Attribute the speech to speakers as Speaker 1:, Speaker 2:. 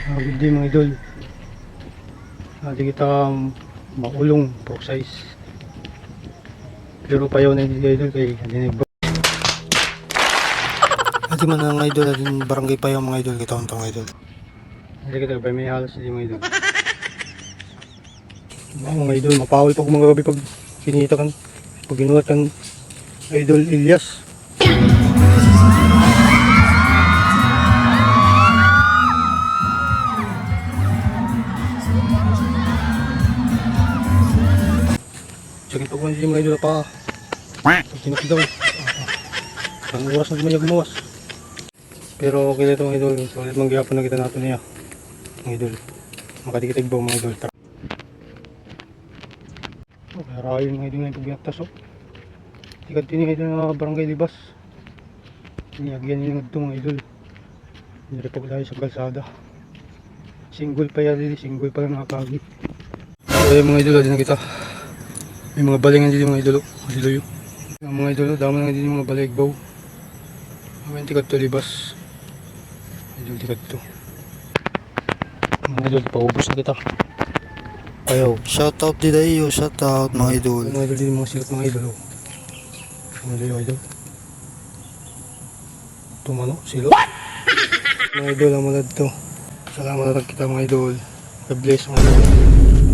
Speaker 1: Good day mga idol. Di kita makulong pork size. Pero payaw na hindi idol kay hindi bro. Ati man ang idol atin barangay payaw mga idol kita untang idol. Hindi kita ba may halos di mga idol. Mga idol mapawal pa ko mga gabi pag kinita kan pag ginulat kan idol Ilyas. Sakit ako hindi mga idol pa. Tinok daw. Ang oras na di man gumawas. Pero okay na ito mga idol. Sulit manggihapon na kita nato niya. Mga idol. Makadikit ba mga idol. Okay, rayo mga idol na ito binaktas oh. Tikat din idol na barangay Libas. Niyagyan nila ito mga idol. Nirepag tayo sa kalsada. Single pa yan, single pa lang nakakagi. So mga idol, din na kita. May mga balingan dito mga idolo. Dilo yun. Ang mga idolo, dami lang dito mga baligbaw. May tikat to Libas. Idol tikat to. Mga idol, paubos na kita. Ayaw.
Speaker 2: Shoutout din tayo, shoutout mga idol.
Speaker 1: Mga idol dito mga sikat mga idolo. Mga idol. Tumano, silo. Mga idol, ang malad to. Salamat na kita mga idol. God bless mga idol.